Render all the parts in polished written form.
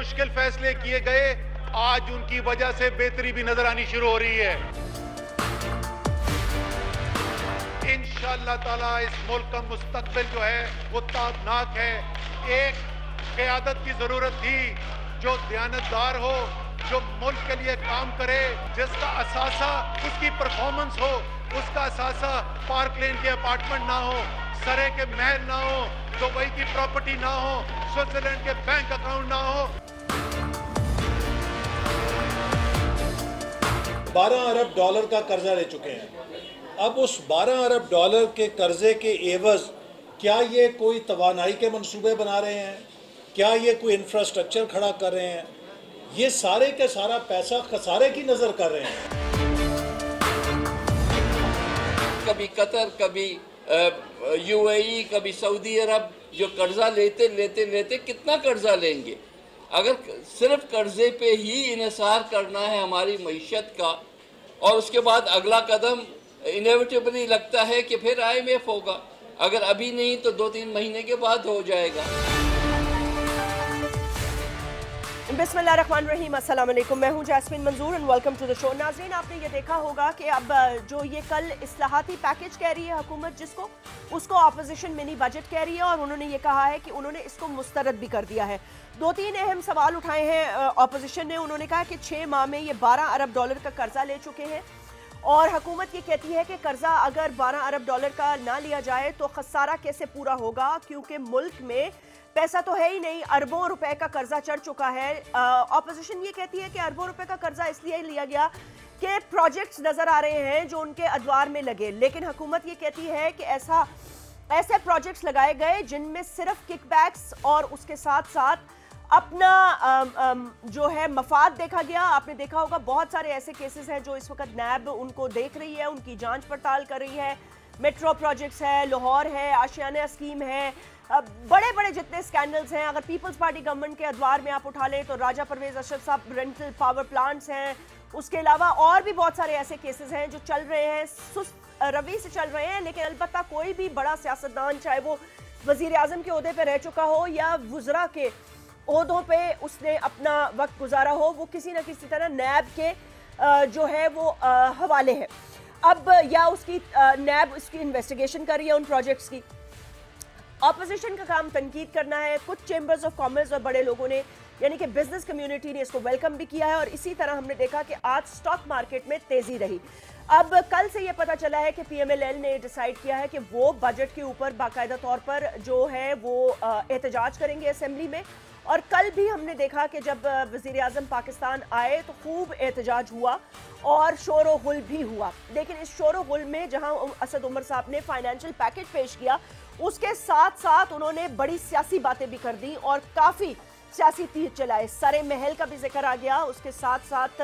मुश्किल फैसले किए गए, आज उनकी वजह से बेहतरी भी नजर आनी शुरू हो रही है। इंशाअल्लाह ताला इस मुल्क का मुस्तकबिल जो है वो ताबनाक है। एक क़यादत की जरूरत थी जो दयानतदार हो, जो मुल्क के लिए काम करे, जिसका असासा उसकी परफॉर्मेंस हो, उसका असासा पार्क लेन के अपार्टमेंट ना हो, सरे के महल ना हो, दुबई की प्रॉपर्टी ना हो, स्विट्जरलैंड के बैंक अकाउंट ना हो। 12 अरब डॉलर का कर्जा ले चुके हैं। अब उस 12 अरब डॉलर के कर्जे के एवज क्या ये कोई तवानाई के मंसूबे बना रहे हैं, क्या ये कोई इंफ्रास्ट्रक्चर खड़ा कर रहे हैं? ये सारे के सारा पैसा खसारे की नज़र कर रहे हैं। कभी कतर, कभी यूएई, कभी सऊदी अरब, जो कर्जा लेते लेते लेते कितना कर्जा लेंगे? अगर सिर्फ कर्जे पे ही इन्हिसार करना है हमारी मईशत का, और उसके बाद अगला कदम इनेविटेबली लगता है कि फिर IMF होगा, अगर अभी नहीं तो 2-3 महीने के बाद हो जाएगा। बिस्मिल्लाहिर्रहमानिर्रहीम, अस्सलाम वालेकुम, मैं हूं Jasmine Manzoor and welcome to the show. नाज़रीन, आपने ये देखा होगा कि अब जो ये कल इस्लाहाती पैकेज कह रही है हुकूमत, जिसको उसको अपोजिशन मिनी बजट कह रही है, और उन्होंने ये कहा है कि उन्होंने इसको मुस्तरद भी कर दिया है। 2-3 अहम सवाल उठाए हैं अपोजिशन ने। उन्होंने कहा कि 6 माह में ये 12 अरब डॉलर का कर्जा ले चुके हैं, और हुकूमत ये कहती है कि कर्जा अगर 12 अरब डॉलर का ना लिया जाए तो खसारा कैसे पूरा होगा, क्योंकि मुल्क में पैसा तो है ही नहीं, अरबों रुपए का कर्जा चढ़ चुका है। ऑपोजिशन ये कहती है कि अरबों रुपए का कर्जा इसलिए लिया गया कि प्रोजेक्ट्स नजर आ रहे हैं जो उनके अदवार में लगे, लेकिन हुकूमत ये कहती है कि ऐसे प्रोजेक्ट्स लगाए गए जिनमें सिर्फ किकबैक्स और उसके साथ साथ अपना जो है मफाद देखा गया। आपने देखा होगा बहुत सारे ऐसे केसेस हैं जो इस वक्त नैब उनको देख रही है, उनकी जांच पड़ताल कर रही है। मेट्रो प्रोजेक्ट्स है, लाहौर है, आशियाना स्कीम है, बड़े बड़े जितने स्कैंडल्स हैं। अगर पीपल्स पार्टी गवर्नमेंट के अदवार में आप उठा लें तो राजा परवेज अशरफ साहब रेंटल पावर प्लांट्स हैं, उसके अलावा और भी बहुत सारे ऐसे केसेस हैं जो चल रहे हैं, सुस्त रवि से चल रहे हैं। लेकिन अलबत्ता कोई भी बड़ा सियासतदान, चाहे वो वजीर आजम के ओहदे पर रह चुका हो या वुज़रा के ओहदों पे उसने अपना वक्त गुजारा हो, वो किसी न किसी तरह नैब के जो है वो हवाले है अब, या उसकी नैब उसकी इन्वेस्टिगेशन कर रही है उन प्रोजेक्ट्स की। ऑपोजिशन का काम तनकीद करना है। कुछ चेंबर्स ऑफ कॉमर्स और बड़े लोगों ने, यानी कि बिजनेस कम्युनिटी ने इसको वेलकम भी किया है, और इसी तरह हमने देखा कि आज स्टॉक मार्केट में तेजी रही। अब कल से ये पता चला है कि PMLN ने डिसाइड किया है कि वो बजट के ऊपर बाकायदा तौर पर जो है वो एहतजाज करेंगे असेंबली में। और कल भी हमने देखा कि जब वज़ीर आज़म पाकिस्तान आए तो खूब एहतजाज हुआ और शोर व गुल भी हुआ। लेकिन इस शोर व गुल में जहां असद उमर साहब ने फाइनेंशियल पैकेज पेश किया, उसके साथ साथ उन्होंने बड़ी सियासी बातें भी कर दी और काफ़ी सियासी तीर चलाए। सरे महल का भी जिक्र आ गया, उसके साथ साथ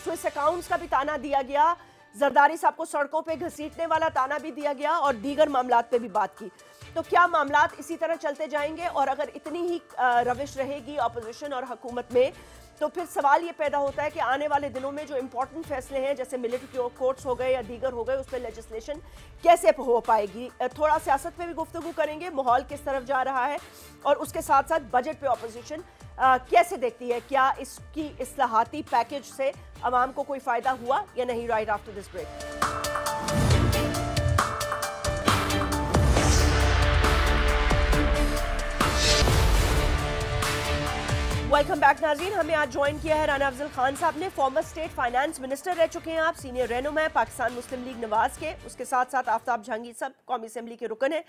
स्विस अकाउंट्स का भी ताना दिया गया, जरदारी साहब को सड़कों पे घसीटने वाला ताना भी दिया गया, और दीगर मामलात पे भी बात की। तो क्या मामलात इसी तरह चलते जाएंगे? और अगर इतनी ही रविश रहेगी अपोजिशन और हुकूमत में, तो फिर सवाल ये पैदा होता है कि आने वाले दिनों में जो इंपॉर्टेंट फैसले हैं, जैसे मिलिट्री कोर्ट्स हो गए या दीगर हो गए, उस पर लेजिस्लेशन कैसे हो पाएगी। थोड़ा सियासत पे भी गुफ्तगू करेंगे, माहौल किस तरफ जा रहा है, और उसके साथ साथ बजट पे अपोजिशन कैसे देखती है, क्या इसकी इस्लाहाती पैकेज से अवाम को कोई फ़ायदा हुआ या नहीं। राइट आफ्टर दिस ब्रेक। वेलकम बैक नाज़रीन, हमें आज ज्वाइन किया है राना अफजल खान साहब ने। फॉर्मर स्टेट फाइनेंस मिनिस्टर रह चुके हैं आप, सीनियर रहनुमा है पाकिस्तान मुस्लिम लीग नवाज के। उसके साथ साथ आफ्ताब जहांगीर साहब कौमी असेंबली के रुकन है,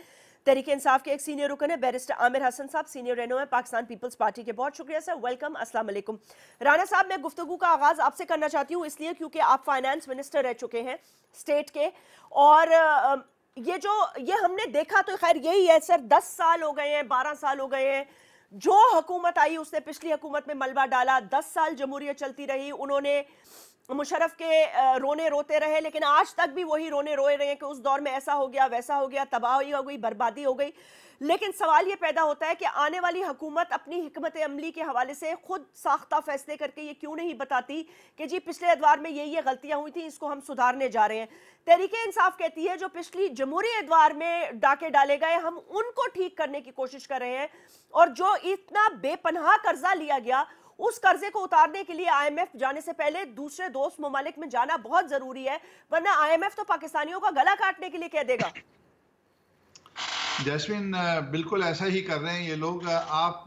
तहरीक इंसाफ के एक सीनियर रुकन है। बैरिस्टर आमिर हसन साहब सीनियर रहनुमा है पाकिस्तान पीपल्स पार्टी के। बहुत शुक्रिया सर, वेलकम, अस्सलाम वालेकुम। राना साहब, मैं गुफ्तगू का आगाज़ आपसे करना चाहती हूँ इसलिए क्योंकि आप फाइनेंस मिनिस्टर रह चुके हैं स्टेट के, और ये हमने देखा तो खैर यही है सर, 10 साल हो गए हैं, 12 साल हो गए हैं जो हुकूमत आई उसने पिछली हुकूमत में मलबा डाला। 10 साल जमहूरियत चलती रही, उन्होंने मुशर्रफ के रोने रोते रहे, लेकिन आज तक भी वही रोने रोए रहे हैं कि उस दौर में ऐसा हो गया, वैसा हो गया, तबाही हो गई, बर्बादी हो गई। लेकिन सवाल ये पैदा होता है कि आने वाली हुकूमत अपनी हिकमत अमली के हवाले से खुद साख्ता फैसले करके ये क्यों नहीं बताती कि जी पिछले अदवार में ये गलतियां हुई थी, इसको हम सुधारने जा रहे हैं। तहरीक इंसाफ कहती है जो पिछली जमहूरी अदवार में डाके डाले गए हम उनको ठीक करने की कोशिश कर रहे हैं, और जो इतना बेपनाह कर्जा लिया गया उस कर्जे को उतारने के लिए IMF जाने से पहले दूसरे दोस्त ममालिक में जाना बहुत जरूरी है, वरना IMF तो पाकिस्तानियों का गला काटने के लिए कह देगा। जैस्मिन, बिल्कुल ऐसा ही कर रहे हैं ये लोग। आप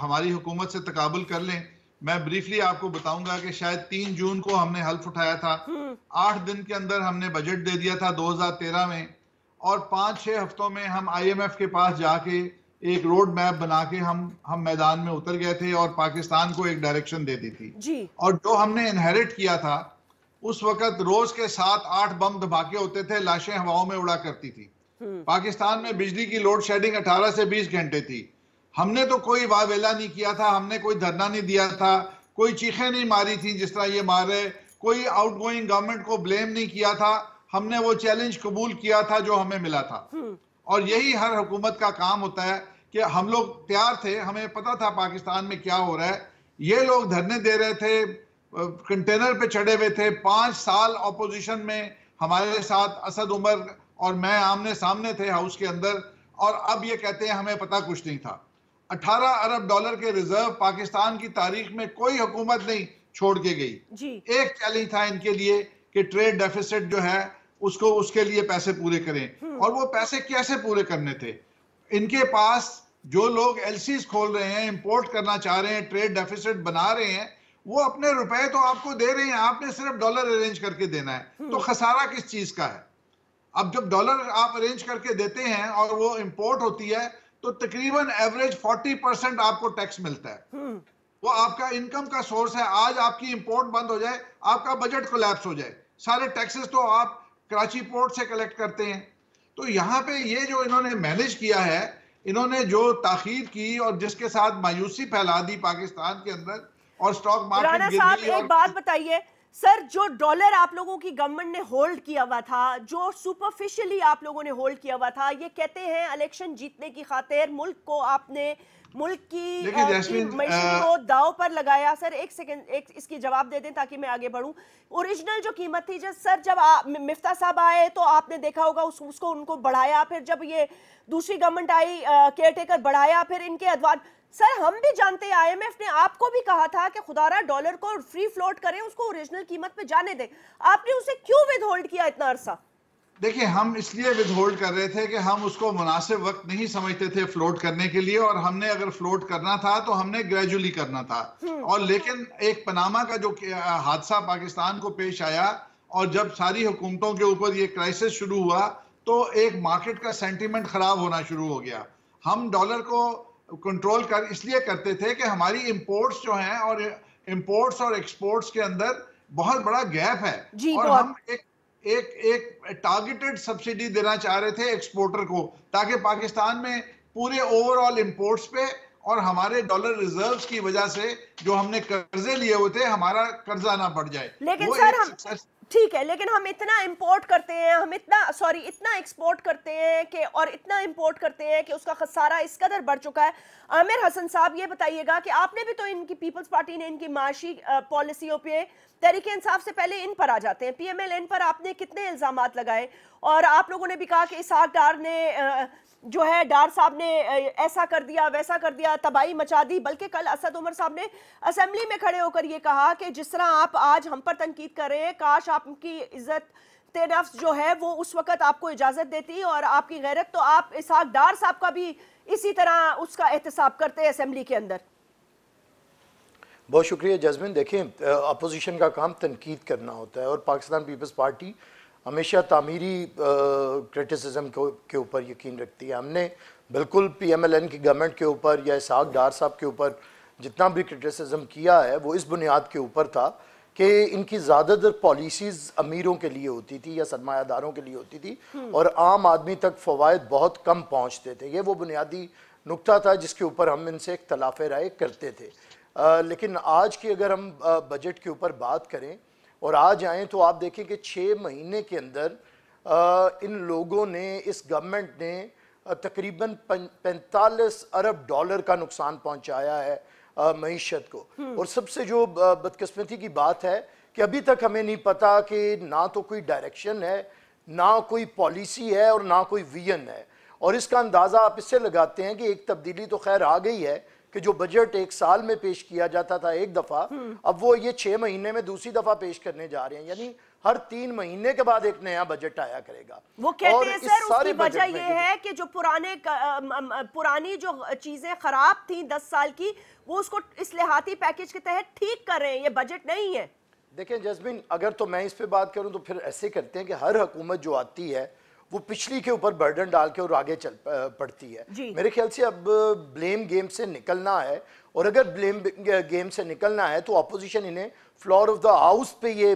हमारी हुकूमत से तकाबुल कर लें। मैं ब्रीफली आपको बताऊंगा कि शायद 3 जून को हमने हल्फ उठाया था, 8 दिन के अंदर हमने बजट दे दिया था 2013 में, और 5-6 हफ्तों में हम IMF के पास जाके एक रोड मैप बना के हम मैदान में उतर गए थे और पाकिस्तान को एक डायरेक्शन दे दी थी जी। और जो हमने इनहेरिट किया था, उस वक्त रोज के 7-8 बम धमाके होते थे, लाशें हवाओं में उड़ा करती थी। पाकिस्तान में बिजली की लोड शेडिंग 18 से 20 घंटे थी। हमने तो कोई वावेला नहीं किया था, हमने कोई धरना नहीं दिया था, कोई चीखें नहीं मारी थी जिस तरह ये मार रहे, कोई आउटगोइंग गवर्नमेंट को ब्लेम नहीं किया था। हमने वो चैलेंज कबूल किया था जो हमें मिला था। और यही हर हुकूमत का काम होता है कि हम लोग तैयार थे, हमें पता था पाकिस्तान में क्या हो रहा है। ये लोग धरने दे रहे थे, कंटेनर पे चढ़े हुए थे। 5 साल अपोजिशन में हमारे साथ असद उमर और मैं आमने सामने थे हाउस के अंदर, और अब ये कहते हैं हमें पता कुछ नहीं था। 18 अरब डॉलर के रिजर्व पाकिस्तान की तारीख में कोई हुकूमत नहीं छोड़ के गई जी। एक चैलेंज था इनके लिए कि ट्रेड डेफिसिट जो है उसको, उसके लिए पैसे पूरे करें। और वो पैसे कैसे पूरे करने थे? इनके पास जो लोग LCs खोल रहे हैं, इंपोर्ट करना चाह रहे हैं, ट्रेड डेफिसिट बना रहे हैं, वो अपने रुपए तो आपको दे रहे हैं, आपने सिर्फ डॉलर अरेंज करके देना है। तो खसारा किस चीज का है? अब जब डॉलर आप अरेंज करके देते हैं और वो इंपोर्ट होती है तो तकरीबन एवरेज 40% आपको टैक्स मिलता है। वो आपका इनकम का सोर्स है। आज आपकी इंपोर्ट बंद हो जाए, आपका बजट कोलैप्स हो जाए। सारे टैक्सेस तो आप कराची पोर्ट से कलेक्ट करते हैं। तो यहाँ पे ये जो इन्होंने मैनेज किया है, इन्होंने जो ताखीर की और जिसके साथ मायूसी फैला दी पाकिस्तान के अंदर, और स्टॉक मार्केट राणा गिर साहब गई। एक बात बताइए सर, जो डॉलर आप लोगों की गवर्नमेंट ने होल्ड किया हुआ था, जो सुपरफिशियली आप लोगों ने होल्ड किया हुआ था, ये कहते हैं इलेक्शन जीतने की खातिर मुल्क को आपने, मुल्क की मईशत को दाव पर लगाया। सर एक सेकंड, एक इसकी जवाब दे दें ताकि मैं आगे बढ़ूं। ओरिजिनल जो कीमत थी सर, जब मिफ्ता साहब आए तो आपने देखा होगा उसको उनको बढ़ाया, फिर जब ये दूसरी गवर्नमेंट आई केयर टेकर बढ़ाया, फिर इनके अदवार। सर हम भी जानते हैं IMF ने आपको भी कहा था कि खुदारा डॉलर को फ्री फ्लोट करें, उसको ओरिजिनल कीमत पे जाने दें। आपने उसे क्यों विदहोल्ड किया इतना अरसा? देखिए, हम इसलिए विदहोल्ड कर रहे थे कि हम उसको मुनासिब वक्त नहीं समझते थे फ्लोट करने के लिए, और हमने अगर फ्लोट करना था तो हमने ग्रेजुअली करना था। और लेकिन एक पनामा का जो हादसा पाकिस्तान को पेश आया, और जब सारी हुकूमतों के ऊपर ये क्राइसिस शुरू हुआ, तो एक मार्केट का सेंटीमेंट खराब होना शुरू हो गया। हम डॉलर को कंट्रोल कर इसलिए करते थे कि हमारी इंपोर्ट्स जो हैं, और इंपोर्ट्स और एक्सपोर्ट्स के अंदर बहुत बड़ा गैप है, और हम एक टारगेटेड सब्सिडी देना चाह रहे थे एक्सपोर्टर को, ताकि पाकिस्तान में पूरे ओवरऑल इंपोर्ट्स पे और हमारे डॉलर रिजर्व्स की वजह से जो हमने कर्जे लिए हुए थे, हमारा कर्जा ना बढ़ जाए। लेकिन सर हम ठीक है, लेकिन हम इतना इंपोर्ट करते हैं, हम इतना एक्सपोर्ट करते हैं कि, और इतना इंपोर्ट करते हैं कि उसका खसारा इस कदर बढ़ चुका है। आमिर हसन साहब ये बताइएगा कि आपने भी तो, इनकी पीपल्स पार्टी ने इनकी माशी पॉलिसियों पे, तहरीक इंसाफ से पहले इन पर आ जाते हैं, PMLN पर आपने कितने इल्जामात लगाए, और आप लोगों ने भी कहा कि इसहाक डार ने जो है, डार साहब ने ऐसा कर दिया, वैसा कर दिया, तबाही मचा दी। बल्कि कल असद उमर साहब ने असेंबली में खड़े होकर ये कहा कि जिस तरह आप आज हम पर तनकीद कर रहे हैं, काश आपकी इज्जत नफ्स जो है वो उस वक्त आपको इजाजत देती, और आपकी गैरत, तो आप इसहाक डार साहब का भी इसी तरह उसका एहतसाब करते हैं असेंबली के अंदर। बहुत शुक्रिया जैस्मिन। देखें, अपोजिशन का काम तनकीद करना होता है, और पाकिस्तान पीपल्स पार्टी हमेशा तामीरी क्रिटिसिज्म के ऊपर यकीन रखती है। हमने बिल्कुल PMLN की गवर्नमेंट के ऊपर या इसहाक डार साहब के ऊपर जितना भी क्रिटिसिज्म किया है, वो इस बुनियाद के ऊपर था कि इनकी ज़्यादातर पॉलिसीज़ अमीरों के लिए होती थी या सरमायादारों के लिए होती थी, और आम आदमी तक फ़वाइद बहुत कम पहुँचते थे। ये वो बुनियादी नुक्ता था जिसके ऊपर हम इनसे इख्तलाफ राय करते थे। लेकिन आज की अगर हम बजट के ऊपर बात करें और आज आएँ, तो आप देखें कि 6 महीने के अंदर इन लोगों ने, इस गवर्नमेंट ने तकरीबन 45 अरब डॉलर का नुकसान पहुंचाया है मईशत को। और सबसे जो बदकिस्मती की बात है कि अभी तक हमें नहीं पता कि ना तो कोई डायरेक्शन है, ना कोई पॉलिसी है, और ना कोई विजन है। और इसका अंदाज़ा आप इससे लगाते हैं कि एक तब्दीली तो खैर आ गई है کہ جو بجٹ ایک سال میں پیش کیا جاتا تھا ایک دفعہ، اب وہ یہ 6 مہینے میں دوسری دفعہ پیش کرنے جا رہے ہیں، یعنی ہر 3 مہینے کے بعد ایک نیا بجٹ آیا کرے گا۔ وہ کہتے ہیں سر اس کی وجہ یہ ہے کہ جو پرانی جو چیزیں خراب تھیں 10 سال کی، وہ اس کو اصلاحاتی پیکج کے تحت ٹھیک کر رہے ہیں، یہ بجٹ نہیں ہے۔ دیکھیں جسمین، اگر تو میں اس پہ بات کروں تو پھر ایسے کرتے ہیں کہ ہر حکومت جو آتی ہے وہ پچھلی کے اوپر برڈن ڈال کے اور آگے چل پڑتی ہے۔ میرے خیال سے اب بلیم گیم سے نکلنا ہے، اور اگر بلیم گیم سے نکلنا ہے تو اپوزیشن انہیں فلور آف دا ہاؤس پہ یہ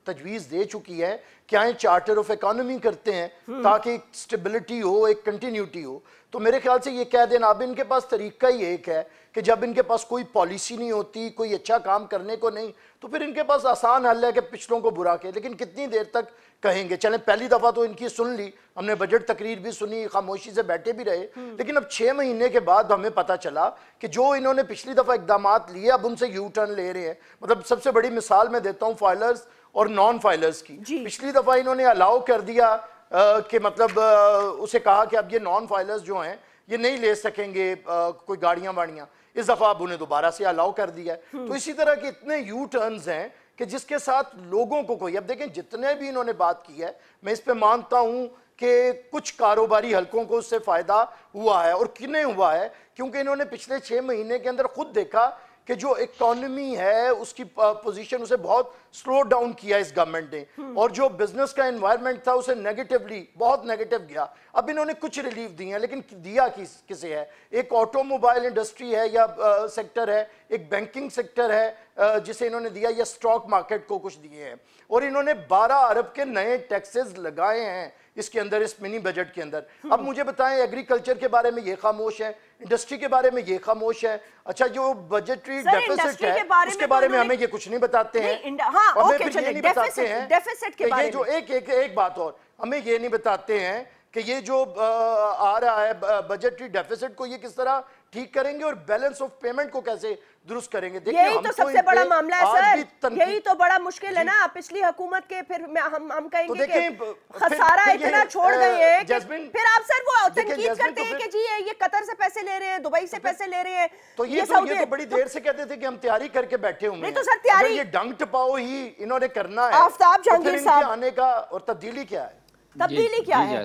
تجویز دے چکی ہے کہ آئیں چارٹر آف اکانومی کرتے ہیں تاکہ ایک سٹیبلٹی ہو، ایک کنٹینیوٹی ہو۔ تو میرے خیال سے یہ کہہ دینا، اب ان کے پاس طریقہ ہی ایک ہے کہ جب ان کے پاس کوئی پالیسی نہیں ہوتی، کوئی اچھا کام کرنے کو نہیں، تو پھر ان کے پاس آسان حل ہے کہ پچھلوں کو برا کہ، لیکن کتنی دیر تک کہیں گے؟ چلیں پہلی دفعہ تو ان کی سن لی، ہم نے بجٹ تقریر بھی سنی، خاموشی سے بیٹھے بھی رہے، لیکن اب 6 مہینے کے بعد ہمیں پتہ چلا کہ جو انہوں نے پچھلی دفعہ اقدامات لیے اب ان سے یو ٹرن لے رہے ہیں۔ مطلب سب سے بڑی مثال میں دیتا ہوں فائلرز اور نان فائلرز کی۔ پچھلی دفعہ انہوں نے الاؤ کر دیا کہ مطلب اسے کہا کہ اب یہ نان فائلرز جو ہیں یہ نہیں لے سکیں گے کوئی گاڑیاں واڑیاں، اس دفعہ اب انہیں دوبارہ سے الاؤ کر دیا ہے۔ تو اسی طرح کے اتنے یو ٹرنز ہیں کہ جس کے ساتھ لوگوں کو کوئی، اب دیکھیں جتنے بھی انہوں نے بات کی ہے، میں اس پہ مانتا ہوں کہ کچھ کاروباری حلقوں کو اس سے فائدہ ہوا ہے، اور کنہیں ہوا ہے کیونکہ انہوں نے پچھلے 6 مہینے کے اندر خود دیکھا کہ جو اکانومی ہے اس کی پوزیشن اسے بہت سلو ڈاؤن کیا اس گورنمنٹ نے، اور جو بزنس کا انوائرمنٹ تھا اسے نیگیٹیولی بہت نیگیٹیو گیا۔ اب انہوں نے کچھ ریلیف دی ہیں، لیکن دیا کسے ہے؟ ایک آٹو موبائل انڈسٹری ہے یا سیکٹر ہے، ایک بینکنگ سیکٹر ہے جسے انہوں نے دیا، یا سٹاک مارکیٹ کو کچھ دیے ہیں، اور انہوں نے 12 ارب کے نئے ٹیکسز لگائے ہیں اس کے اندر، اس منی بجٹ کے اندر۔ اب مجھے بتائیں ایگریکلچر کے بارے میں یہ خاموش ہے، انڈسٹری کے بارے میں یہ خاموش ہے، اچھا جو بجٹری ڈیفیسٹ ہے اس کے بارے میں ہمیں یہ کچھ نہیں بتاتے ہیں، ہمیں پھر یہ نہیں بتاتے ہیں کہ یہ جو ایک بات اور ہمیں یہ نہیں بتاتے ہیں کہ یہ جو آ رہا ہے بجٹری ڈیفیسٹ کو یہ کس طرح ٹھیک کریں گے اور بیلنس آف پیمنٹ کو کیسے درست کریں گے۔ یہی تو سب سے بڑا معاملہ ہے سر، یہی تو بڑا مشکل ہے نا۔ پچھلی حکومت کے پھر ہم کہیں گے کہ خسارہ اتنا چھوڑ گئے ہیں، پھر آپ سر وہ تنقید کرتے ہیں کہ جی یہ قطر سے پیسے لے رہے ہیں، دبئی سے پیسے لے رہے ہیں، تو یہ تو بڑی دیر سے کہتے تھے کہ ہم تیاری کر کے بیٹھے ہوئے ہیں۔ نہیں تو سر تیاری، یہ ڈنگ ٹپاؤ ہی انہوں نے کرنا ہے، آفتاب جہانگیر صاحب آنے کا، اور تبدیلی کیا ہے؟ تبدیلی کیا ہے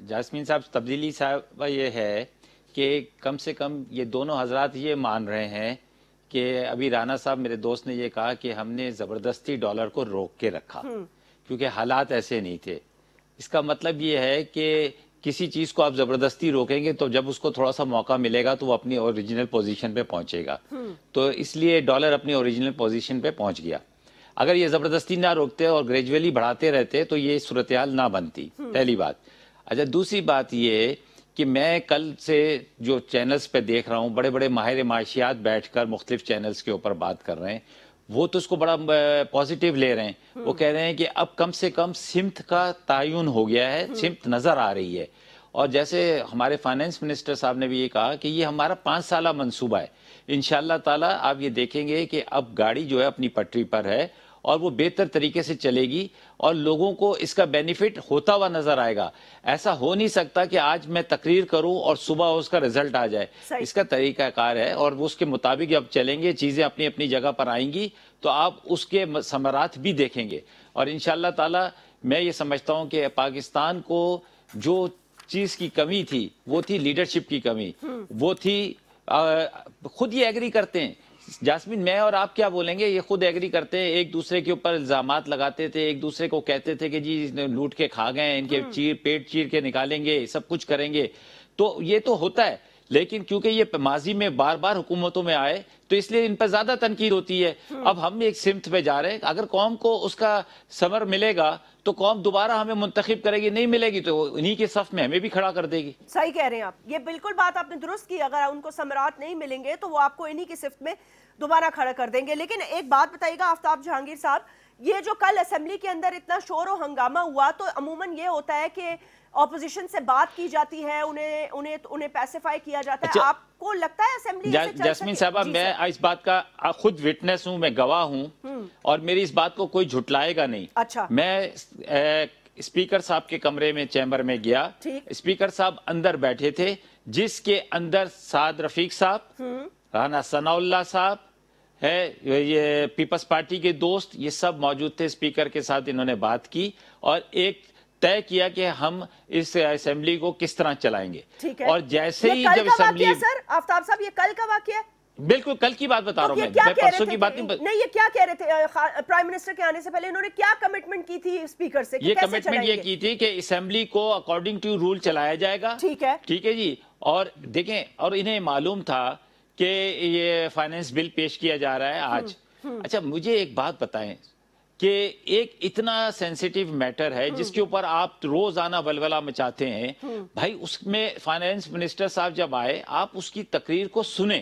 جاسمین صاحب؟ تبدیلی صاحب یہ ہے کہ کم سے کم یہ دونوں حضرات یہ مان رہے ہیں کہ ابھی رانا صاحب میرے دوست نے یہ کہا کہ ہم نے زبردستی ڈالر کو روک کے رکھا کیونکہ حالات ایسے نہیں تھے۔ اس کا مطلب یہ ہے کہ کسی چیز کو آپ زبردستی روکیں گے تو جب اس کو تھوڑا سا موقع ملے گا تو وہ اپنی اوریجنل پوزیشن پہ پہنچے گا، تو اس لیے ڈالر اپنی اوریجنل پوزیشن پہ پہنچ گیا۔ اگر یہ زبردستی نہ روکتے اور گریجولی بڑھاتے رہتے تو یہ صورتحال نہ بنتی، پہلی بات۔ اچھا دوسری بات یہ کہ میں کل سے جو چینلز پہ دیکھ رہا ہوں، بڑے بڑے ماہر معاشیات بیٹھ کر مختلف چینلز کے اوپر بات کر رہے ہیں، وہ تو اس کو بڑا پازیٹیو لے رہے ہیں۔ وہ کہہ رہے ہیں کہ اب کم سے کم سمت کا تعین ہو گیا ہے، سمت نظر آ رہی ہے، اور جیسے ہمارے فائنانس منسٹر صاحب نے بھی یہ کہا کہ یہ ہمارا 5 سالہ منصوبہ ہے، انشاءاللہ تعالیٰ آپ یہ دیکھیں گے کہ اب گاڑی جو ہے اپنی پٹری پر ہے اور وہ بہتر طریقے سے چلے گی اور لوگوں کو اس کا بینیفٹ ہوتا ہوا نظر آئے گا۔ ایسا ہو نہیں سکتا کہ آج میں تقریر کروں اور صبح اس کا رزلٹ آ جائے، اس کا طریقہ کار ہے اور اس کے مطابق اب چلیں گے، چیزیں اپنی اپنی جگہ پر آئیں گی تو آپ اس کے ثمرات بھی دیکھیں گے۔ اور انشاءاللہ تعالیٰ میں یہ سمجھتا ہوں کہ پاکستان کو جو چیز کی کمی تھی وہ تھی لیڈرشپ کی کمی، وہ تھی خود یہ ایگری کرتے ہیں جاسمین، میں اور آپ کیا بولیں گے، یہ خود ایگری کرتے ہیں، ایک دوسرے کے اوپر الزامات لگاتے تھے، ایک دوسرے کو کہتے تھے کہ جی لوٹ کے کھا گئے، ان کے پیٹ چیر کے نکالیں گے، سب کچھ کریں گے، تو یہ تو ہوتا ہے، لیکن کیونکہ یہ ماضی میں بار بار حکومتوں میں آئے تو اس لیے ان پر زیادہ تنقید ہوتی ہے۔ اب ہم ایک سمت پہ جا رہے ہیں، اگر قوم کو اس کا ثمر ملے گا تو قوم دوبارہ ہمیں منتخب کرے گی، نہیں ملے گی تو انہی کے صف میں ہمیں بھی کھڑا کر دے گی۔ صحیح کہہ رہے ہیں آپ، یہ بالکل بات آپ نے درست کی، اگر ان کو ثمرات نہیں ملیں گے تو وہ آپ کو انہی کی صف میں دوبارہ کھڑا کر دیں گے۔ لیکن ایک بات بتائیے گا آفتاب جہانگیر صاحب، یہ جو کل اسمبلی کے اندر اتنا شور و ہنگامہ ہوا تو عموماً یہ ہوتا ہے کہ اپوزیشن سے بات کی جاتی ہے، انہیں پیسیفائی کیا جاتا ہے، آپ کو لگتا ہے اسمبلی سے چل سکے؟ جاسمین صاحبہ میں اس بات کا خود وٹنس ہوں، میں گواہ ہوں اور میری اس بات کو کوئی جھٹلائے گا نہیں۔ اچھا، میں स्पीकर साहब के कमरे में चैम्बर में गया, स्पीकर साहब अंदर बैठे थे, जिसके अंदर साद रफीक साहब, राना सनाउल्लाह साहब है, ये पीपल्स पार्टी के दोस्त, ये सब मौजूद थे। स्पीकर के साथ इन्होंने बात की और एक तय किया कि हम इस असेंबली को किस तरह चलाएंगे। और जैसे ही जब असेंबली, सर आफ्ताब साहब ये कल का वाकया है? बिल्कुल कल की बात बता रहा हूं मैं परसों की बात नहीं। ये क्या कह रहे थे प्राइम मिनिस्टर के आने से पहले, इन्होंने क्या कमिटमेंट की थी स्पीकर से? ये कमिटमेंट ये की थी कि असेंबली को अकॉर्डिंग टू रूल चलाया जाएगा। ठीक है जी। और देखें, और इन्हें मालूम था कि ये फाइनेंस बिल पेश किया जा रहा है आज। अच्छा, मुझे एक बात बताएं कि एक इतना सेंसिटिव मैटर है जिसके ऊपर आप रोजाना वलवला मचाते हैं, भाई उसमें फाइनेंस मिनिस्टर साहब जब आए, आप उसकी तकरीर को सुने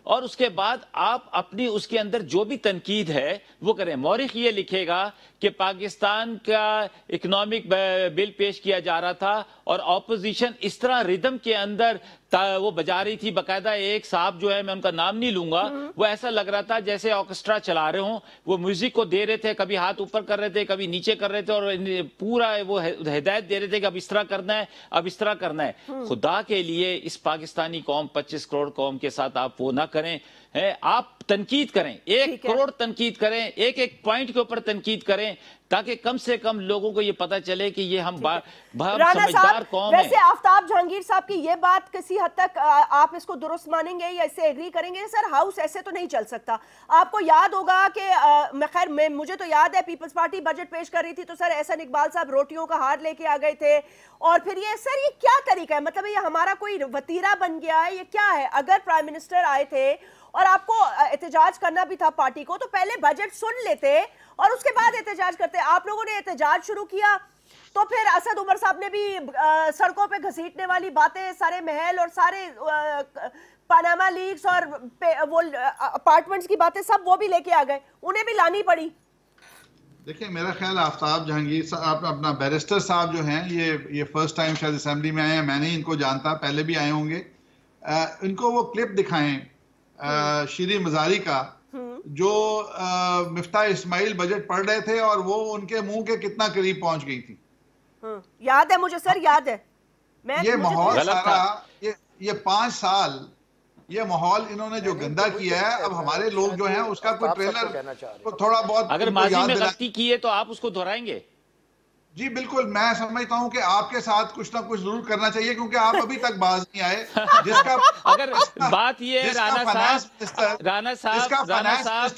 और उसके बाद आप अपनी उसके अंदर जो भी तनकीद है वो करें। मौरिख ये लिखेगा कि पाकिस्तान का इकोनॉमिक बिल पेश किया जा रहा था और ऑपोजिशन इस तरह रिदम के अंदर वो बजा रही थी, बकायदा एक साहब जो है, मैं उनका नाम नहीं लूंगा, वो ऐसा लग रहा था जैसे ऑर्केस्ट्रा चला रहे हों, वो म्यूजिक को दे रहे थे, कभी हाथ ऊपर कर रहे थे, कभी नीचे कर रहे थे और पूरा वो हिदायत दे रहे थे कि अब इस तरह करना है, अब इस तरह करना है। खुदा के लिए इस पाकिस्तानी कौम, 25 करोड़ कौम के साथ आप वो ना करें। आप तनकीद करें, 1 करोड़ तनकीद करें, एक एक पॉइंट के ऊपर तनकीद करें, ताकि कम से कम लोगों को ये पता चले कि ये हम समझदार कौम है। वैसे आफ्ताब जहांगीर साहब की ये बात किसी हद तक आप इसको दुरुस्त मानेंगे या इससे एग्री करेंगे? सर हाउस ऐसे तो नहीं चल सकता। आपको याद होगा कि मुझे तो याद है पीपल्स पार्टी बजट पेश कर रही थी तो सर एहसन इकबाल साहब रोटियों का हार लेके आ गए थे और फिर ये सर ये क्या तरीका है? मतलब ये हमारा कोई वतीरा बन गया है, ये क्या है? अगर प्राइम मिनिस्टर आए थे और आपको एहतजाज करना भी था पार्टी को, तो पहले बजट सुन लेते और उसके बाद एहतजाज करते। आप लोगों ने एहतजाज शुरू किया तो फिर असद उमर साहब ने भी सड़कों पे घसीटने वाली बातें, सारे महल और सारे पनामा लीक्स और वो अपार्टमेंट्स की बातें सब वो भी लेके आ गए, उन्हें भी लानी पड़ी। देखिए, मेरा ख्याल आफ्ताब जहांगीर साहब, अपना बैरिस्टर साहब जो हैं, ये फर्स्ट टाइम शायद असेंबली में आए हैं, मैं नहीं इनको जानता, पहले भी आए होंगे। इनको वो क्लिप दिखाएं शीरी मजारी का, जो मिफ्ता इस्माइल बजट पढ़ रहे थे और वो उनके मुंह के कितना करीब पहुंच गई थी। याद है मुझे सर, याद है। ये माहौल सारा, ये 5 साल ये माहौल इन्होंने जो गंदा किया है, अब हमारे लोग जो हैं उसका कोई ट्रेलर तो थोड़ा बहुत अगर माजी में गलती की है तो आप उसको दोहराएंगे। जी बिल्कुल, मैं समझता हूं कि आपके साथ कुछ ना कुछ जरूर करना चाहिए, क्योंकि आप अभी तक बाज नहीं आए। जिसका अगर बात ये है राणा साहब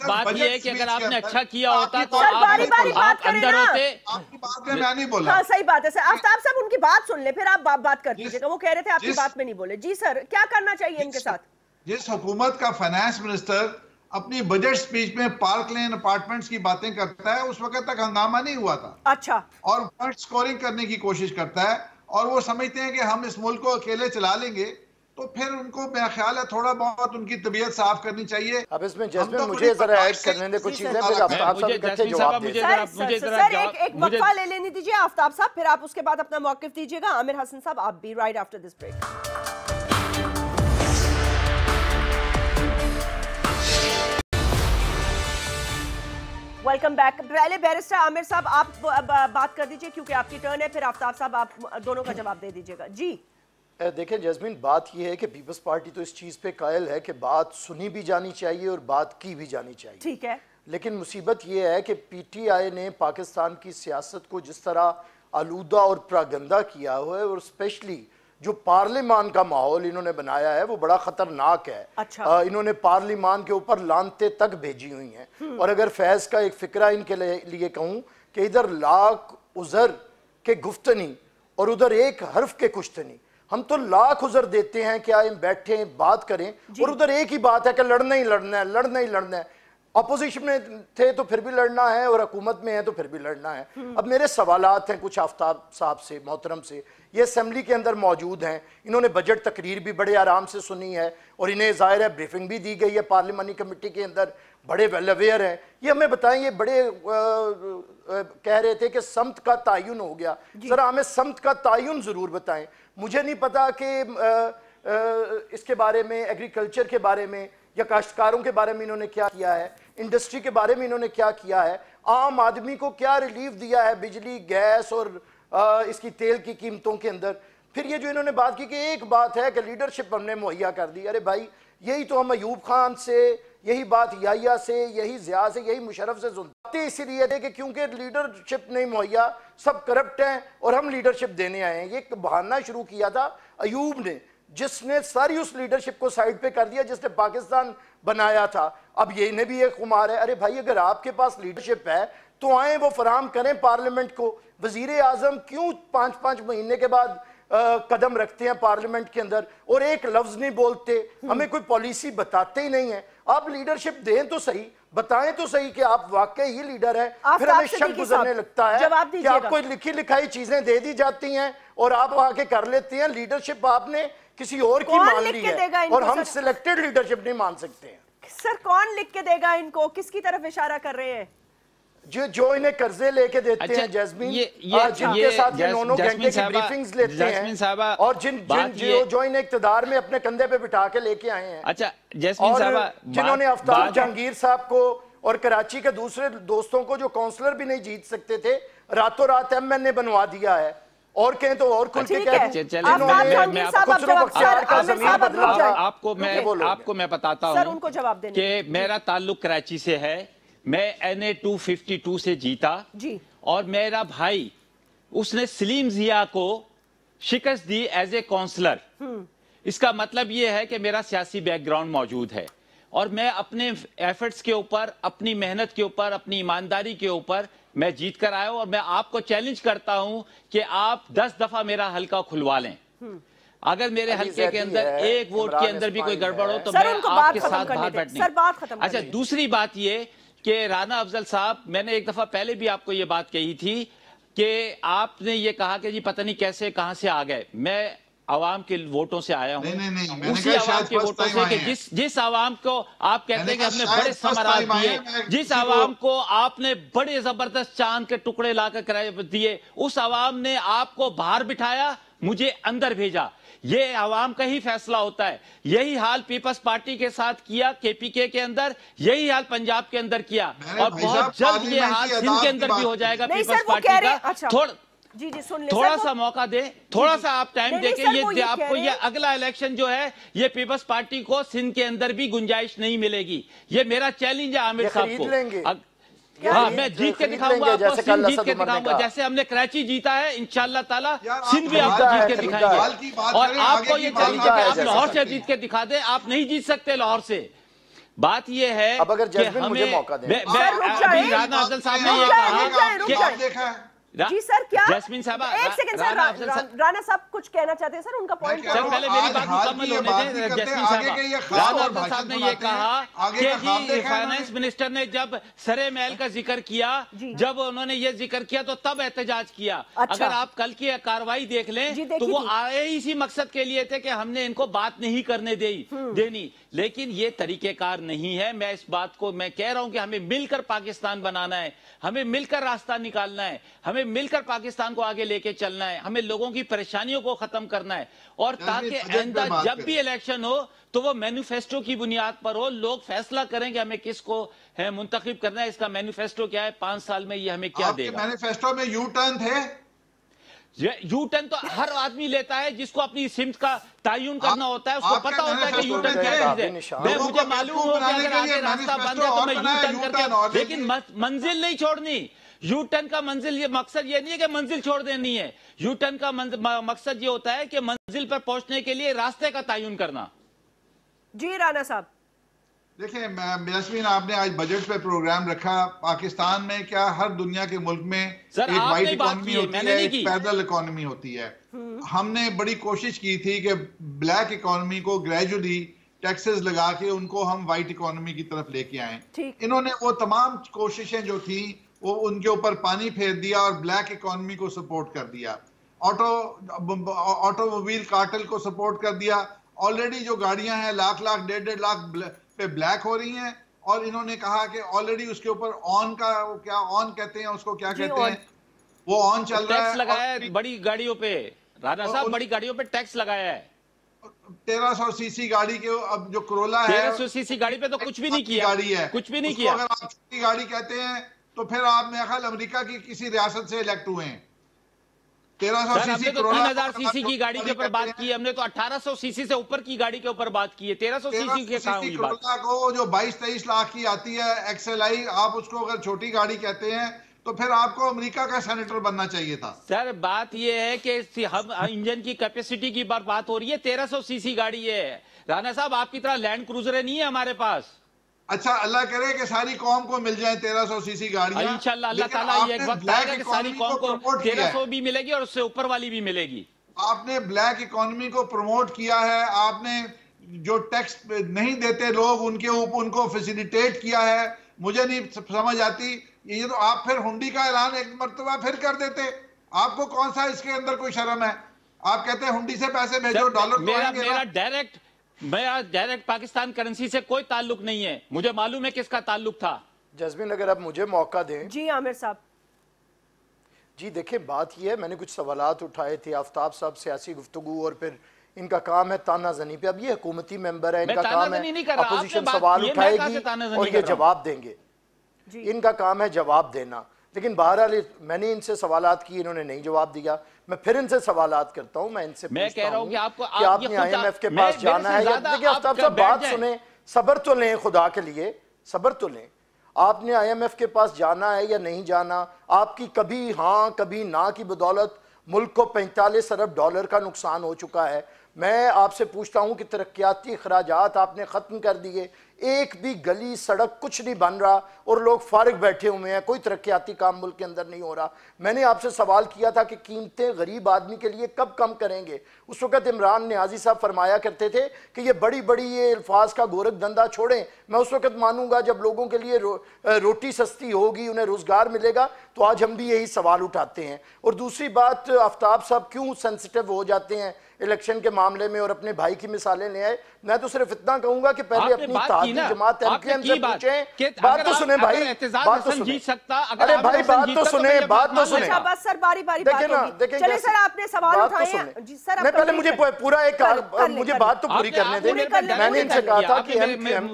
बात ये है कि अगर आपने अच्छा किया होता तो आप अंदर होते। आपकी बात में मैं नहीं बोला। हाँ, सही बात है सर। आफ्ताब साहब उनकी बात सुन ले, फिर आप बात कर दीजिएगा। वो कह रहे थे आपकी बात में नहीं बोले। जी सर, क्या करना चाहिए इनके साथ? जिस हुकूमत का फाइनेंस मिनिस्टर अपनी बजट स्पीच में पार्क लेन अपार्टमेंट्स की बातें करता है, उस वक्त तक हंगामा नहीं हुआ था। अच्छा। और पॉइंट स्कोरिंग करने की कोशिश करता है और वो समझते हैं कि हम इस मुल्क को अकेले चला लेंगे, तो फिर उनको मेरा ख्याल है थोड़ा बहुत उनकी तबीयत साफ करनी चाहिए। अब इसमें जैस्मिन मुझे जरा ऐड करने दे कुछ चीजें, फिर आफ्ताब साहब इकट्ठे जवाब दें। सर एक वक्फा ले लेने दीजिए आफ्ताब साहब, फिर आप उसके बाद अपना मौकिफ दीजिएगा। आमिर हसन साहब आप भी, राइट आफ्टर दिस ब्रेक। Welcome back. पहले बैरिस्टर आमिर साहब आप बात कर दीजिए क्योंकि आपकी टर्न है, फिर आफ्ताब साहब आप दोनों का जवाब दे दीजिएगा। जी देखें जैस्मिन, बात यह है कि पीपल्स पार्टी तो इस चीज़ पे कायल है कि बात सुनी भी जानी चाहिए और बात की भी जानी चाहिए। ठीक है, लेकिन मुसीबत यह है कि पीटीआई ने पाकिस्तान की सियासत को जिस तरह आलूदा और प्रागंदा किया हुआ है, और स्पेशली जो पार्लिमान का माहौल इन्होंने बनाया है वो बड़ा खतरनाक है। अच्छा। इन्होंने पार्लिमान के ऊपर लानते तक भेजी हुई हैं। और अगर फैज़ का एक फिक्रा इनके लिए कहूँ कि इधर लाख उज़र के गुफ्तनी और उधर एक हर्फ के कुश्तनी, हम तो लाख उज़र देते हैं कि आए बैठे बात करें, और उधर एक ही बात है कि लड़ना ही लड़ना है, लड़ना ही लड़ना है। अपोजिशन में थे तो फिर भी लड़ना है और हुकूमत में है तो फिर भी लड़ना है। अब मेरे सवालात हैं कुछ आफ्ताब साहब से, मोहतरम से। ये असेंबली के अंदर मौजूद हैं, इन्होंने बजट तकरीर भी बड़े आराम से सुनी है और इन्हें ज़ाहिर है ब्रीफिंग भी दी गई है पार्लिमानी कमेटी के अंदर, बड़े वेल अवेयर हैं। ये हमें बताएं, ये बड़े कह रहे थे कि समत का तयन हो गया, ज़रा हमें समत का तयन ज़रूर बताएं। मुझे नहीं पता कि इसके बारे में, एग्रीकल्चर के बारे में या काश्तकारों के बारे में इन्होंने क्या किया है, इंडस्ट्री के बारे में इन्होंने क्या किया है, आम आदमी को क्या रिलीफ दिया है बिजली, गैस और اس کی تیل کی قیمتوں کے اندر. پھر یہ جو انہوں نے بات کی کہ ایک بات ہے کہ لیڈرشپ ہم نے مہیا کر دی. ارے بھائی یہی تو ہم ایوب خان سے, یہی بات یحییٰ سے, یہی ضیاء سے, یہی مشرف سے سنتے اسی لیے تھے کہ کیونکہ لیڈرشپ نہیں مہیا, سب کرپٹ ہیں اور ہم لیڈرشپ دینے آئے ہیں. یہ ایک بہانہ شروع کیا تھا ایوب نے, جس نے ساری اس لیڈرشپ کو سائیڈ پہ کر دیا جس نے پاکستان بنایا تھا. اب یہ نے بھی ایک خمار ہے. ارے بھائی اگر آپ کے پاس لیڈرشپ ہے تو آئیں وہ فراہم کریں پارلیمنٹ کو. وزیر اعظم کیوں 5 مہینے کے بعد قدم رکھتے ہیں پارلیمنٹ کے اندر اور ایک لفظ نہیں بولتے, ہمیں کوئی پالیسی بتاتے ہی نہیں ہیں. آپ لیڈرشپ دیں تو صحیح, بتائیں تو صحیح کہ آپ واقعی ہی لیڈر ہیں. پھر ہمیں شک گزرنے لگتا ہے کہ آپ کو لکھی لکھائی چیزیں دے دی جاتی ہیں اور آپ آ کے کر لیتے ہیں. لیڈرشپ آپ نے کسی اور کی مان لی ہے اور ہم سلیکٹڈ لیڈرشپ نہیں مان سکتے ہیں. سر کون لکھ کے دے گا ان کو, کس کی طرف اشارہ کر رہے ہیں؟ جو انہیں قرضے لے کے دیتے ہیں جیسمین, جن کے ساتھ یہ 9 گھنٹے کی بریفنگز لیتے ہیں اور جو انہیں اقتدار میں اپنے کندھے پہ بٹھا کے لے کے آئے ہیں. اچھا جیسمین صاحبہ, جنہوں نے آفتاب جہانگیر صاحب کو اور کراچی کے دوسرے دوستوں کو جو کونسلر بھی نہیں جیت سکتے تھے راتوں رات ایم این اے بنوا دیا ہے. اور کہیں تو اور کھل کے کہتے ہیں. آپ کو میں بتاتا ہوں کہ میرا تعلق کراچی سے ہے. میں NA 252 سے جیتا اور میرا بھائی اس نے سلیم ضیاء کو شکست دی ایز اے کونسلر. اس کا مطلب یہ ہے کہ میرا سیاسی بیک گراؤنڈ موجود ہے اور میں اپنے ایفرٹس کے اوپر, اپنی محنت کے اوپر, اپنی ایمانداری کے اوپر میں جیت کر آیا ہوں. اور میں آپ کو چیلنج کرتا ہوں کہ آپ 10 دفعہ میرا حلقہ کھلوا لیں. اگر میرے حلقے کے اندر ایک ووٹ کے اندر بھی کوئی گڑبڑ ہو تو میں آپ کے ساتھ باہر بیٹھنے. اچھا دوسری بات یہ کہ رانا افضل صاحب, میں نے ایک دفعہ پہلے بھی آپ کو یہ بات کہی تھی کہ آپ نے یہ کہا کہ جی پتہ نہیں کیسے کہاں سے آ گئے. میں عوام کے ووٹوں سے آیا ہوں, اسی عوام کے ووٹوں سے کہ جس عوام کو آپ کہتے ہیں کہ ہم نے بڑے ثمرات دیے, جس عوام کو آپ نے بڑے زبردست چاند کے ٹکڑے لا کر دیے, اس عوام نے آپ کو باہر بٹھایا, مجھے اندر بھیجا. یہ عوام کا ہی فیصلہ ہوتا ہے. یہی حال پیپلز پارٹی کے ساتھ کیا KPK کے اندر, یہی حال پنجاب کے اندر کیا, اور بہت جلد یہ حال سندھ کے اندر بھی ہو جائے گا پیپلز پارٹی کا. تھوڑا سا موقع دیں, تھوڑا سا آپ ٹائم دیں کہ یہ آپ کو یہ اگلا الیکشن جو ہے یہ پیپلز پارٹی کو سندھ کے اندر بھی گنجائش نہیں ملے گی. یہ میرا چیلنج ہے عامر صاحب کو. ہاں میں جیت کے دکھاؤں گا آپ کو, سندھ جیت کے دکھاؤں گا. جیسے ہم نے کراچی جیتا ہے انشاءاللہ تعالیٰ سندھ بھی آپ کو جیت کے دکھائیں گے. اور آپ کو یہ چیلنج ہے کہ آپ لاہور سے جیت کے دکھا دیں. آپ نہیں جیت سکتے لاہور سے. بات یہ ہے کہ ہمیں رانا افضل صاحب نے یہ کہا جی سر کیا جیسمین صاحبہ, ایک سیکنڈ سر, رانا صاحب کچھ کہنا چاہتے ہیں سر, ان کا پوائنٹ. سر پہلے میری بات مکمل ہونے دیں. جیسمین صاحبہ, رانا افضل صاحب نے یہ کہا کہ جی فائنانس منسٹر نے جب سرے محل کا ذکر کیا, جب انہوں نے یہ ذکر کیا تو تب احتجاج کیا. اگر آپ کل کی کاروائی دیکھ لیں تو وہ آئے اسی مقصد کے لیے تھے کہ ہم نے ان کو بات نہیں کرنے دینی. لیکن یہ طریقہ کار نہیں ہے. میں اس بات کو میں کہہ رہا ہوں کہ ہمیں مل کر پاکستان بنانا ہے, ہمیں مل کر راستہ نکالنا ہے, ہمیں مل کر پاکستان کو آگے لے کے چلنا ہے, ہمیں لوگوں کی پریشانیوں کو ختم کرنا ہے. اور تاکہ آئندہ جب بھی الیکشن ہو تو وہ مینیفیسٹو کی بنیاد پر ہو, لوگ فیصلہ کریں کہ ہمیں کس کو ہے منتخب کرنا ہے. اس کا مینیفیسٹو کیا ہے, 5 سال میں یہ ہمیں کیا دے گا. مینیفیسٹو میں یو ٹرن تھے. یو ٹرن تو ہر آدمی لیتا ہے جس کو اپنی سمت کا تعین کرنا ہوتا ہے, اس کو پتا ہوتا ہے کہ یو ٹرن کیا چیز ہے. مجھے معلوم ہو کہ اگر آگے راستہ بند ہے تو میں یو ٹرن کر کے, لیکن منزل نہیں چھوڑنی. یو ٹرن کا منزل یہ مقصد یہ نہیں ہے کہ منزل چھوڑ دینی ہے. یو ٹرن کا مقصد یہ ہوتا ہے کہ منزل پر پہنچنے کے لیے راستے کا تعین کرنا. جی رانا صاحب دیکھیں یاسمین, آپ نے آج بجٹ پہ پروگرام رکھا. پاکستان میں کیا ہر دنیا کے ملک میں ایک وائٹ اکانومی ہوتی ہے, ایک پیدل اکانومی ہوتی ہے. ہم نے بڑی کوشش کی تھی کہ بلیک اکانومی کو گریجولی ٹیکسز لگا کے ان کو ہم وائٹ اکانومی کی طرف لے کے آئیں. انہوں نے وہ تمام کوششیں جو تھیں وہ ان کے اوپر پانی پھیر دیا اور بلیک اکانومی کو سپورٹ کر دیا. آٹو موبائل کارٹل کو سپورٹ کر دیا. آلریڈی جو گاڑیاں ہیں لاکھ 1.5 پہ بلیک ہو رہی ہیں, اور انہوں نے کہا کہ آلریڈی اس کے اوپر آن کا کیا آن کہتے ہیں, اس کو کیا کہتے ہیں, وہ آن چل رہا ہے. ٹیکس لگایا ہے بڑی گاڑیوں پہ, رانا صاحب بڑی گاڑیوں پہ ٹیکس لگایا ہے. 1300 سی سی گاڑی کے, اب جو کرولا ہے 1300 سی سی گاڑی پہ تو کچھ بھی نہیں کیا, گاڑی ہے کچھ بھی نہیں کیا. اگر آپ چھوٹی گاڑی کہتے ہیں تو پھر آپ میرے خیال امریکہ کی کسی ریاست سے الیکٹ ہوئے ہیں. 1300 सर, हमने सीसी तो 3000 सीसी की गाड़ी के ऊपर बात की है, हमने तो 1800 सीसी से ऊपर की गाड़ी के ऊपर बात की है, 1300 सीसी के कहाँ हुई बात? को जो 22-23 लाख की आती है XLI, आप उसको अगर छोटी गाड़ी कहते हैं तो फिर आपको अमेरिका का सेनेटर बनना चाहिए था। सर बात ये है कि हम इंजन की कैपेसिटी की बात हो रही है, 1300 सीसी गाड़ी है। राणा साहब आपकी तरह लैंड क्रूजर नहीं है हमारे पास। अच्छा, अल्लाह करे कि सारी कौम को मिल जाए 1300 सीसी गाड़ियां। इंशाल्लाह अल्लाह ताला ये एक वक्त आएगा कि सारी कौम को 1300 भी मिलेगी और उससे ऊपर वाली भी मिलेगी। आपने ब्लैक इकोनॉमी को प्रमोट किया है, आपने जो टैक्स नहीं देते लोग उनके ऊपर उनको फैसिलिटेट किया है। मुझे नहीं समझ आती, ये तो आप फिर हुंडी का ऐलान एक मर्तबा फिर कर देते। आपको कौन सा इसके अंदर कोई शर्म है? आप कहते हैं हुंडी से पैसे भेजो, डॉलर मेरा डायरेक्ट पाकिस्तान करेंसी से कोई ताल्लुक नहीं है, मुझे मालूम है किसका ताल्लुक था। जस्मीन अगर आप मुझे मौका दें। जी आमिर साहब। जी देखिए, बात यह है, मैंने कुछ सवालात उठाए थे आफ्ताब साहब, सियासी गुफ्तगू, और फिर इनका काम है ताना जनी पे। अब ये हुकूमती मेंबर है, इनका काम है अपोजिशन सवाल उठाएगी और ये जवाब देंगे, इनका काम है जवाब देना। लेकिन बहरहाल मैंने इनसे सवालात किए, इन्होंने नहीं जवाब दिया। मैं फिर इनसे सवालात करता हूं, मैं इनसे कह रहा हूं कि आपने IMF के पास जाना है या देखिए आफ्ताब साहब बात सुने, सब्र तो लें, खुदा के लिए सब्र तो लें। आपने IMF के पास जाना है या नहीं जाना? आपकी कभी हाँ कभी ना की बदौलत मुल्क को 45 अरब डॉलर का नुकसान हो चुका है। मैं आपसे पूछता हूं कि तरक्याती अखराजात आपने ख़त्म कर दिए, एक भी गली सड़क कुछ नहीं बन रहा और लोग फारिग बैठे हुए हैं, कोई तरक्याती काम मुल्क के अंदर नहीं हो रहा। मैंने आपसे सवाल किया था कि कीमतें गरीब आदमी के लिए कब कम करेंगे? उस वक़्त इमरान नियाज़ी साहब फरमाया करते थे कि ये बड़ी बड़ी ये अल्फाज का गोरख धंधा छोड़ें। मैं उस वक़्त मानूंगा जब लोगों के लिए रोटी सस्ती होगी, उन्हें रोज़गार मिलेगा। तो आज हम भी यही सवाल उठाते हैं। और दूसरी बात, आफ्ताब साहब क्यों सेंसिटिव हो जाते हैं इलेक्शन के मामले में और अपने भाई की मिसालें ले आए? मैं तो सिर्फ इतना कहूंगा कि पहले अपनी इत्तेहादी जमात MKM से पूछें। बात तो सुने भाई, बात तो सुने। अरे भाई बात तो सुने, बात तो सुने। बस सर बारी बारी देखें ना, देखें चलिए सर, आपने सवाल उठाए हैं जी सर। नहीं, पहले मुझे पूरा एक मुझे बात तो पूरी करने दें। मैंने इनसे कहा था कि MKM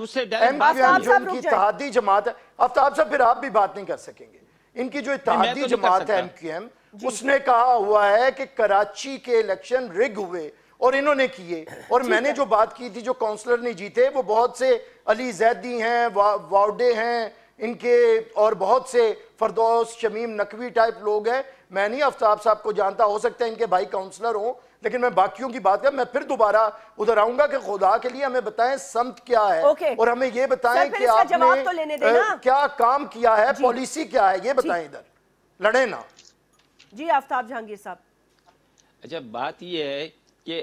जो इनकी इत्तेहादी जमात है। आफ्ताब साहब फिर आप भी बात नहीं कर सकेंगे। इनकी जो इत्तेहादी जमात है MKM, उसने कहा हुआ है कि कराची के इलेक्शन रिग हुए और इन्होंने किए। और मैंने जो बात की थी, जो काउंसलर नहीं जीते वो बहुत से अली जैदी हैं, वाउडे हैं इनके, और बहुत से फरदौस शमीम नकवी टाइप लोग हैं। मैं नहीं आफ्ताब साहब को जानता, हो सकता है इनके भाई काउंसलर हों, लेकिन मैं बाकियों की बात कर, मैं फिर दोबारा उधर आऊंगा कि खुदा के लिए हमें बताएं समत क्या है और हमें ये बताएं कि आपने क्या काम किया है, पॉलिसी क्या है, ये बताएं। इधर लड़े ना जी आफ्ताब जहांगीर साहब। अच्छा, बात ये है कि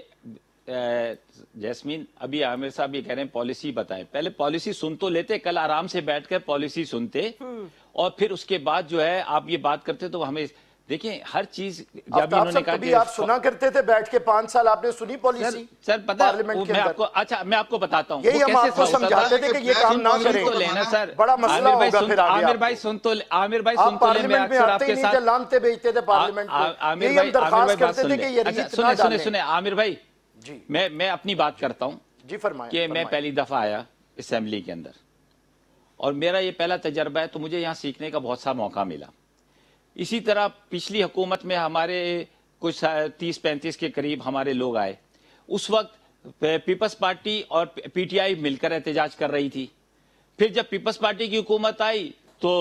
जैस्मीन, अभी आमिर साहब ये कह रहे हैं पॉलिसी बताएं। पहले पॉलिसी सुन तो लेते, कल आराम से बैठकर पॉलिसी सुनते और फिर उसके बाद जो है आप ये बात करते तो हमें देखिए हर चीज। जब इन्होंने कहा कि आप सुना करते थे बैठ के, 5 साल आपने सुनी पॉलिसी? सर पता है, मैं आपको मैं आपको बताता हूँ, यही हम आपको समझाते थे कि ये काम ना करें तो लेना सर, बड़ा मसला होगा फिर आगे। आमिर भाई सुन तो ले, मैं अक्सर आपके साथ लानते भेजते थे पार्लियामेंट में। आमिर भाई करते थे कि ये सुने आमिर भाई जी, मैं अपनी बात करता हूँ जी, फरमाएं। कि मैं पहली दफा आया असेंबली के अंदर और मेरा ये पहला तजर्बा है, तो मुझे यहाँ सीखने का बहुत सा मौका मिला। इसी तरह पिछली हुकूमत में हमारे कुछ 30-35 के करीब हमारे लोग आए। उस वक्त पीपल्स पार्टी और PTI मिलकर एहतजाज कर रही थी। फिर जब पीपल्स पार्टी की हुकूमत आई तो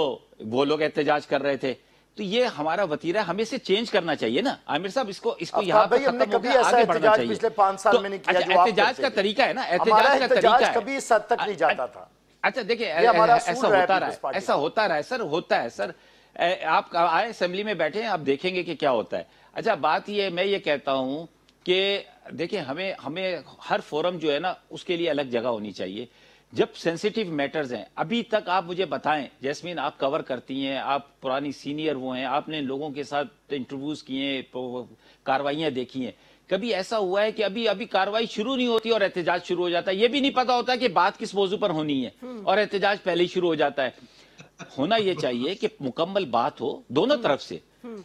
वो लोग एहतजाज कर रहे थे। तो ये हमारा वतीरा, हमें इसे चेंज करना चाहिए ना आमिर साहब। इसको यहाँ पे खत्म हो गया, आगे बढ़ना चाहिए। पिछले 5 साल में नहीं किया। एहतजाज का तरीका है ना, एहतजाज का तरीका है, कभी इस हद तक नहीं जाता था। अच्छा देखिए, ऐसा होता रहा है, ऐसा होता रहा है सर, होता है सर। आप आए असेंबली में बैठे हैं, आप देखेंगे कि क्या होता है। अच्छा, बात ये, मैं ये कहता हूं कि देखिए हमें हर फोरम जो है ना उसके लिए अलग जगह होनी चाहिए। जब सेंसिटिव मैटर्स हैं, अभी तक आप मुझे बताएं, जैस्मीन आप कवर करती हैं, आप पुरानी सीनियर वो हैं, आपने लोगों के साथ इंटरव्यूज किए, कार्रवाइयां देखी हैं, कभी ऐसा हुआ है कि अभी अभी कार्रवाई शुरू नहीं होती और एहतजाज शुरू हो जाता है? ये भी नहीं पता होता कि बात किस मौजू पर होनी है और एहतजाज पहले ही शुरू हो जाता है। होना ये चाहिए कि मुकम्मल बात हो दोनों तरफ से,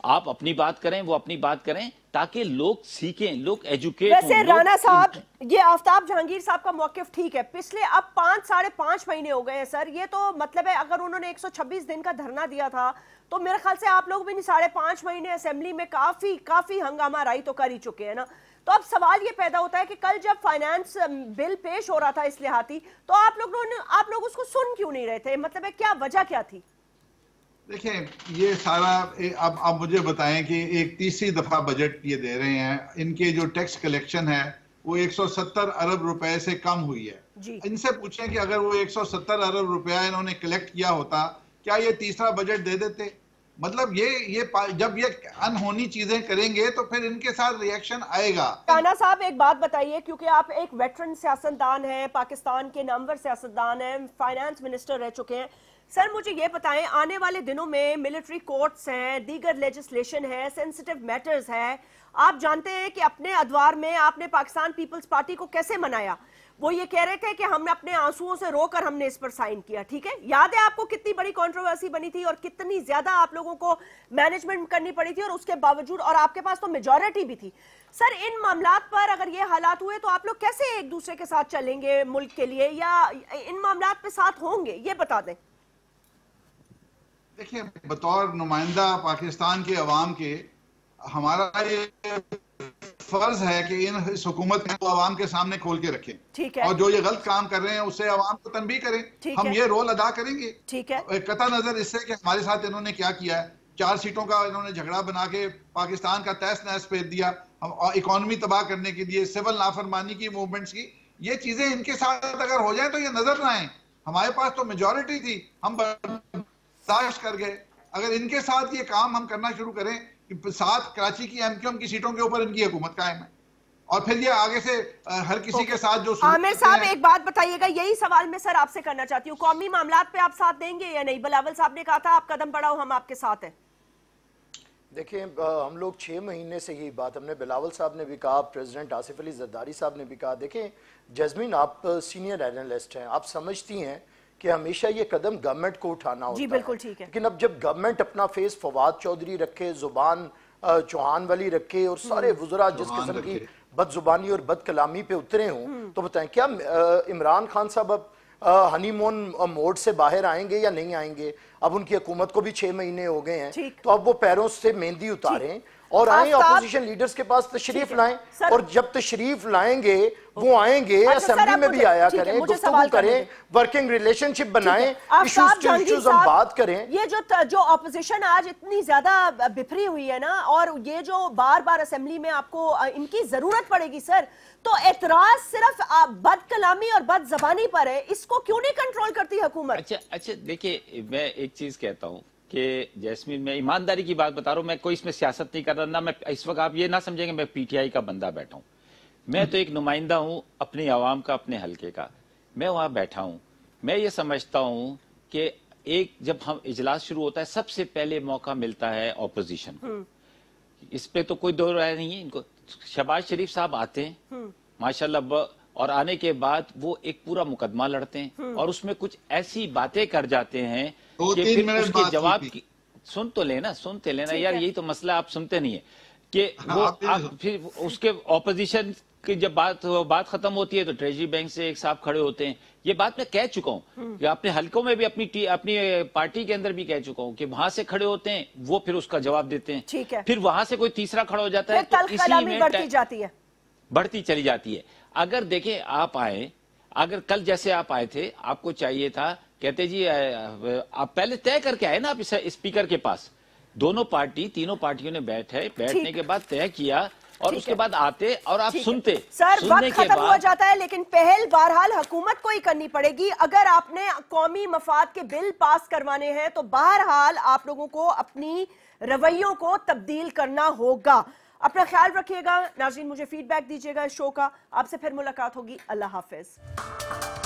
आप अपनी बात करें, वो अपनी बात करें, ताकि लोग सीखें, लोग एजुकेट वैसे हों। राणा साहब, ये आफ्ताब जहांगीर साहब का मौकिफ ठीक है, पिछले अब 5-5.5 महीने हो गए हैं सर, ये तो मतलब है अगर उन्होंने 126 दिन का धरना दिया था तो मेरे ख्याल से आप लोग भी 5.5 महीने असेंबली में काफी हंगामा राई तो कर ही चुके हैं ना। तो अब सवाल ये पैदा होता है कि कल जब फाइनेंस बिल पेश हो रहा था इस्लाहाती, तो आप लोग उसको सुन क्यों नहीं रहे थे? मतलब है क्या वजह क्या थी? देखें, ये सारा अब मुझे बताएं कि एक तीसरी दफा बजट ये दे रहे हैं, इनके जो टैक्स कलेक्शन है वो 170 अरब रुपए से कम हुई है। इनसे पूछें कि अगर वो 170 अरब रुपया इन्होंने कलेक्ट किया होता, क्या ये तीसरा बजट दे देते? मतलब ये जब ये अनहोनी चीजें करेंगे तो फिर इनके साथ रिएक्शन आएगा। राणा साहब एक बात बताइए, क्योंकि आप एक वेटरन सियासतदान हैं, पाकिस्तान के नामवर सियासतदान हैं, फाइनेंस मिनिस्टर रह चुके हैं, सर मुझे ये बताएं आने वाले दिनों में मिलिट्री कोर्ट्स हैं, दीगर लेजिस्लेशन है, सेंसिटिव मैटर्स है, आप जानते हैं कि अपने अदवार में आपने पाकिस्तान पीपल्स पार्टी को कैसे मनाया? वो ये कह रहे थे कि हमने अपने आंसुओं से रोकर हमने इस पर साइन किया, ठीक है? याद है आपको कितनी बड़ी कंट्रोवर्सी बनी थी और कितनी ज्यादा आप लोगों को मैनेजमेंट करनी पड़ी थी, और उसके बावजूद, और आपके पास तो मेजॉरिटी भी थी। सर इन मामलात पर अगर ये हालात हुए तो आप लोग कैसे एक दूसरे के साथ चलेंगे मुल्क के लिए, या इन मामलात पे साथ होंगे, ये बता दें। देखिए, बतौर नुमाइंदा पाकिस्तान के अवाम के हमारा ये फर्ज है कि इस हुकूमत को अवाम के सामने खोल के रखें, ठीक है, और जो ये गलत काम कर रहे हैं उससे अवाम को तनबीह करें। हम ये रोल अदा करेंगे, ठीक है, कता नजर इससे कि हमारे साथ इन्होंने क्या किया है। 4 सीटों का इन्होंने झगड़ा बना के पाकिस्तान का तहस नहस फेर दिया, इकोनॉमी तबाह करने के लिए, सिविल नाफरमानी की मूवमेंट्स की, ये चीजें इनके साथ अगर हो जाए तो ये नजर ना आए। हमारे पास तो मेजॉरिटी थी, हम बर्दाश्त कर गए। अगर इनके साथ ये काम हम करना शुरू करें, साथ कराची की एमक्यूएम की सीटों के ऊपर इनकी हुकूमत कायम है, और फिर ये आगे से हर किसी के साथ जो आमिर साहब एक बात बताइएगा, यही सवाल मैं सर आपसे करना चाहती हूँ, कौमी मामलात पे आप साथ देंगे या नहीं? बिलावल साहब ने कहा था आप कदम बढ़ाओ, हम आपके साथ हैं। देखिए, हम लोग 6 महीने से यही बात, हमने बिलावल साहब ने भी कहा, प्रेसिडेंट आसिफ अली जरदारी साहब ने भी कहा। देखें जैस्मिन, आप सीनियर एनालिस्ट हैं, आप समझती हैं कि हमेशा ये कदम गवर्नमेंट को उठाना होता है। जी बिल्कुल ठीक है, लेकिन अब जब गवर्नमेंट अपना फेस फवाद चौधरी रखे, जुबान चौहान वाली रखे, और सारे वुज़रा जिस किस्म की बदजुबानी और बदकलामी पे उतरे हों, तो बताएं क्या इमरान खान साहब अब हनीमून मोड से बाहर आएंगे या नहीं आएंगे? अब उनकी हुकूमत को भी 6 महीने हो गए हैं, तो अब वो पैरों से मेहंदी उतारें और आए ऑपोजिशन लीडर्स के पास तशरीफ लाएं, और जब तशरीफ लाएंगे वो आएंगे, असेंबली में भी आया करें, गुफ्तगू करें, वर्किंग रिलेशनशिप बनाएं, इश्यूज हम बात करें। ये जो ऑपोजिशन आज इतनी ज्यादा बिफरी हुई है ना, और ये जो बार बार असेंबली में आपको इनकी जरूरत पड़ेगी सर, तो एतराज सिर्फ बदकलामी और बदजबानी पर है, इसको क्यों नहीं कंट्रोल करती हुकूमत? अच्छा देखिए, मैं एक चीज कहता हूँ कि जैस्मिन, मैं ईमानदारी की बात बता रहा हूँ, मैं कोई इसमें सियासत नहीं कर रहा ना, मैं इस वक्त आप ये ना समझेंगे मैं पीटीआई का बंदा बैठा हूँ, मैं तो एक नुमाइंदा हूँ अपनी आवाम का, अपने हलके का, मैं वहां बैठा हूँ। मैं ये समझता हूँ कि एक जब हम इजलास शुरू होता है सबसे पहले मौका मिलता है ऑपोजिशन को, इस पे तो कोई दो राय नहीं है। इनको शहबाज शरीफ साहब आते हैं माशाल्लाह, और आने के बाद वो एक पूरा मुकदमा लड़ते हैं, और उसमें कुछ ऐसी बातें कर जाते हैं कि फिर उसके जवाब की सुनते लेना यार, यही तो मसला, आप सुनते नहीं है कि वो फिर उसके ऑपोजिशन की जब बात खत्म होती है तो ट्रेजरी बैंक से एक साहब खड़े होते हैं। ये बात मैं कह चुका हूँ कि अपने हलकों में भी, अपनी पार्टी के अंदर भी कह चुका हूँ कि वहां से खड़े होते हैं, वो फिर उसका जवाब देते हैं, ठीक है, फिर वहां से कोई तीसरा खड़ा हो जाता है, तो इसी में बढ़ती चली जाती है। अगर देखें आप आए, अगर कल जैसे आप आए थे, आपको चाहिए था, कहते जी आप पहले तय करके आए ना, आप स्पीकर के पास, तीनों पार्टियों ने बैठने के बाद तय किया, और उसके बाद आते और आप सुनते। सर वक्त खत्म हो जाता है, लेकिन पहल बहरहाल हुकूमत को ही करनी पड़ेगी। अगर आपने कौमी मफाद के बिल पास करवाने हैं तो बहरहाल आप लोगों को अपनी रवैयों को तब्दील करना होगा। अपना ख्याल रखिएगा नाज़रीन, मुझे फीडबैक दीजिएगा इस शो का। आपसे फिर मुलाकात होगी, अल्लाह हाफिज।